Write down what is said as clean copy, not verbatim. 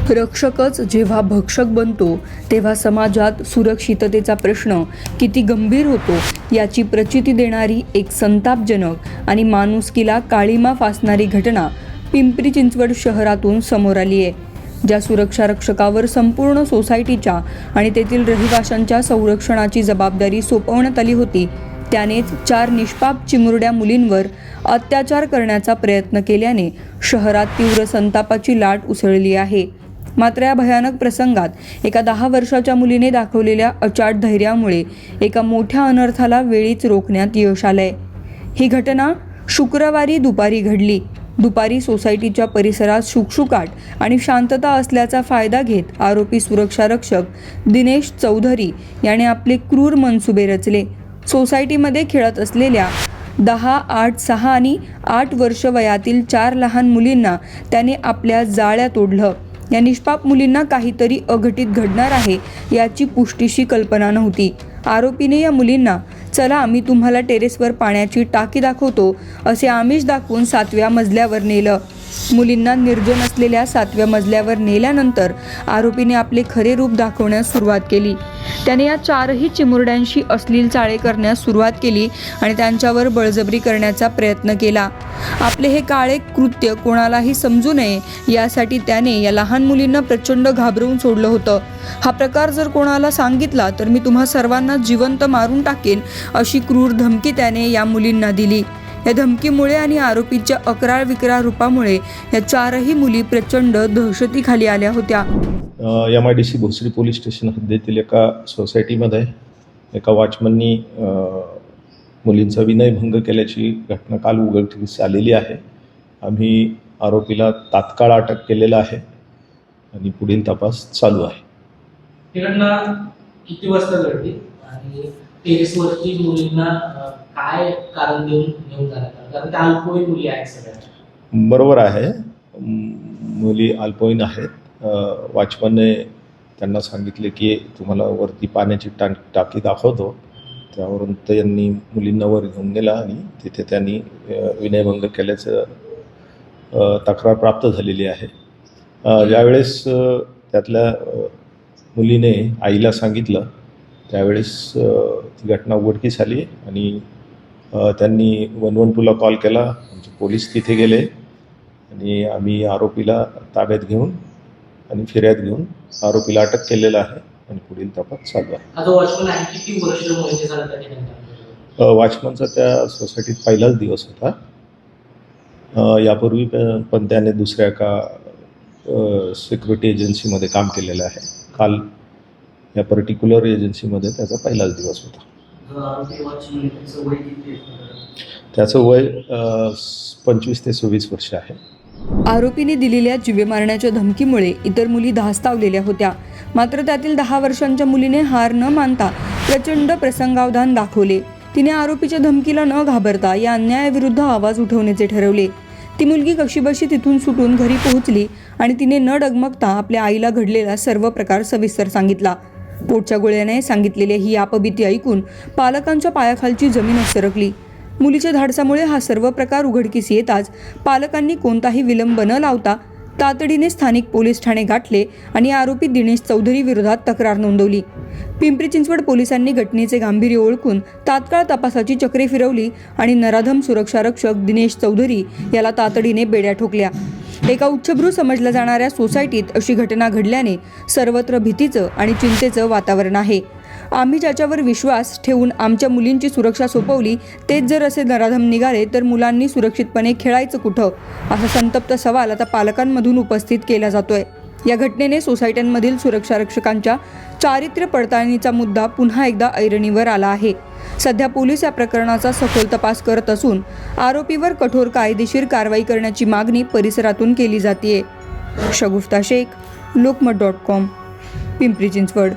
रक्षकच जेव्हा भक्षक बनतो तेव्हा समाजात सुरक्षिततेचा प्रश्न किती गंभीर होतो याची प्रचिती देणारी एक संतापजनक आणि माणुसकीला काळिमा फासणारी घटना पिंपरी चिंचवड शहरातून समोर आली आहे. ज्या सुरक्षा रक्षकावर संपूर्ण सोसायटीच्या आणि तेथील रहिवाशांच्या संरक्षणाची जबाबदारी सोपवण्यात आली होती, त्यानेच 4 निष्पाप चिमुरड्या मुलींवर अत्याचार करण्याचा प्रयत्न केल्याने शहरात तीव्र संतापाची लाट उसळली आहे. मात्र या भयानक प्रसंगात एका 10 वर्षाच्या मुलीने दाखवलेल्या अचाट धैर्यामुळे एका मोठ्या अनर्थाला वेळीच रोखण्यात यश आलंय. ही घटना शुक्रवारी दुपारी घडली. दुपारी सोसायटीच्या परिसरात शुकशुकाट आणि शांतता असल्याचा फायदा घेत आरोपी सुरक्षा रक्षक दिनेश चौधरी याने आपले क्रूर मनसुबे रचले. सोसायटीमध्ये खेळत असलेल्या 10, 8, 6 आणि 8 वर्ष वयातील 4 लहान मुलींना त्याने आपल्या जाळ्यात ओढलं. या निष्पाप मुलींना काहीतरी अघटित घडणार आहे याची पुष्टीशी कल्पना नव्हती. आरोपीने या मुलींना चला मी तुम्हाला टेरेसवर पाण्याची टाकी दाखवतो असे आमिष दाखवून 7व्या मजल्यावर नेलं. मुलींना निर्जन असलेल्या 7व्या मजल्यावर नेल्यानंतर आरोपीने आपले खरे रूप दाखवण्यास सुरुवात केली. त्याने या 4ही चिमुरड्यांशी अश्लील चाळे करण्यास सुरुवात केली आणि त्यांच्यावर बळजबरी करण्याचा प्रयत्न केला. आपले हे काळे कृत्य कोणालाही समजू नये यासाठी त्याने या लहान मुलींना प्रचंड घाबरवून सोडलं होतं. हा प्रकार जर कोणाला सांगितला तर मी तुम्हा सर्वांना जिवंत मारून टाकेन अशी क्रूर धमकी त्याने या मुलींना दिली. या धमकीमुळे आणि आरोपीच्या अकराळ विक्राळ रूपामुळे या 4ही मुली प्रचंड दहशतीखाली आल्या होत्या. MIDC भोसरी पोलीस स्टेशन हद्दीतील एका सोसायटीमध्ये एका वॉचमननी मुलींचा विनयभंग केल्याची घटना काल उघडकीस आलेली आहे. आम्ही आरोपीला तात्काळ अटक केलेला आहे आणि पुढील तपास चालू आहे. ही घटना किती वाजता घडली आणि टेरेसवरची मुलींना काय कारण देऊन घेऊन जाण्यात आलं? कारण त्या अल्पवयीन मुली आहेत सगळ्या. बरोबर आहे, मुली अल्पवयीन आहेत. वॉचमनने त्यांना सांगितले की तुम्हाला वरती पाण्याची टाकी दाखवतो. त्यावरून त्यांनी मुलींना वर घेऊन नेला आणि तिथे त्यांनी विनयभंग केल्याचं तक्रार प्राप्त झालेली आहे. ज्यावेळेस त्यातल्या मुलीने आईला सांगितलं त्यावेळेस ती घटना उघडकीस आली आणि त्यांनी 112ला कॉल केला. आमचे पोलीस तिथे गेले आणि आम्ही आरोपीला ताब्यात घेऊन आणि फिर्याद घेऊन आरोपीला अटक केलेला आहे आणि पुढील तपास चालू आहे. वॉचमनचा त्या सोसायटीत पहिलाच दिवस होता. यापूर्वी पण त्याने दुसऱ्या एका सिक्युरिटी एजन्सीमध्ये काम केलेलं आहे. काल या पर्टिक्युलर एजन्सीमध्ये त्याचा पहिलाच दिवस होता. त्याचं वय 25 ते 26 वर्ष आहे. आरोपीने दिलेल्या जीवे मारण्याच्या धमकीमुळे इतर मुली धास्तावलेल्या होत्या. मात्र त्यातील 10 वर्षांच्या मुलीने हार न मानता प्रचंड प्रसंगावधान दाखवले. तिने आरोपीच्या धमकीला न घाबरता या अन्यायाविरुद्ध आवाज उठवण्याचे ठरवले. ती मुलगी कशीबशी तिथून सुटून घरी पोहोचली आणि तिने न डगमगता आपल्या आईला घडलेला सर्व प्रकार सविस्तर सांगितला. पोटच्या गोळ्याने सांगितलेली ही अपभीती ऐकून पालकांच्या पायाखालची जमीनच सरकली. मुलीच्या धाडसामुळे हा सर्व प्रकार उघडकीस येताच पालकांनी कोणताही विलंब न लावता तातडीने स्थानिक पोलीस ठाणे गाठले आणि आरोपी दिनेश चौधरी विरोधात तक्रार नोंदवली. पिंपरी चिंचवड पोलिसांनी घटनेचे गांभीर्य ओळखून तात्काळ तपासाची चक्रे फिरवली आणि नराधम सुरक्षा रक्षक दिनेश चौधरी याला तातडीने बेड्या ठोकल्या. एका उच्चभ्रू समजल्या जाणाऱ्या सोसायटीत अशी घटना घडल्याने सर्वत्र भीतीचं आणि चिंतेचं वातावरण आहे. आम्ही ज्याच्यावर विश्वास ठेवून आमच्या मुलींची सुरक्षा सोपवली तेच जर असे नराधम निघाले तर मुलांनी सुरक्षितपणे खेळायचं कुठं, असा संतप्त सवाल आता पालकांमधून उपस्थित केला जातोय. या घटनेने सोसायट्यांमधील सुरक्षा रक्षकांच्या चारित्र्य पडताळणीचा मुद्दा पुन्हा एकदा ऐरणीवर आला आहे. सध्या पोलीस या प्रकरणाचा सखोल तपास करत असून आरोपीवर कठोर कायदेशीर कारवाई करण्याची मागणी परिसरातून केली जाते. शगुफ्ता शेख, लोकमत.com, पिंपरी चिंचवड.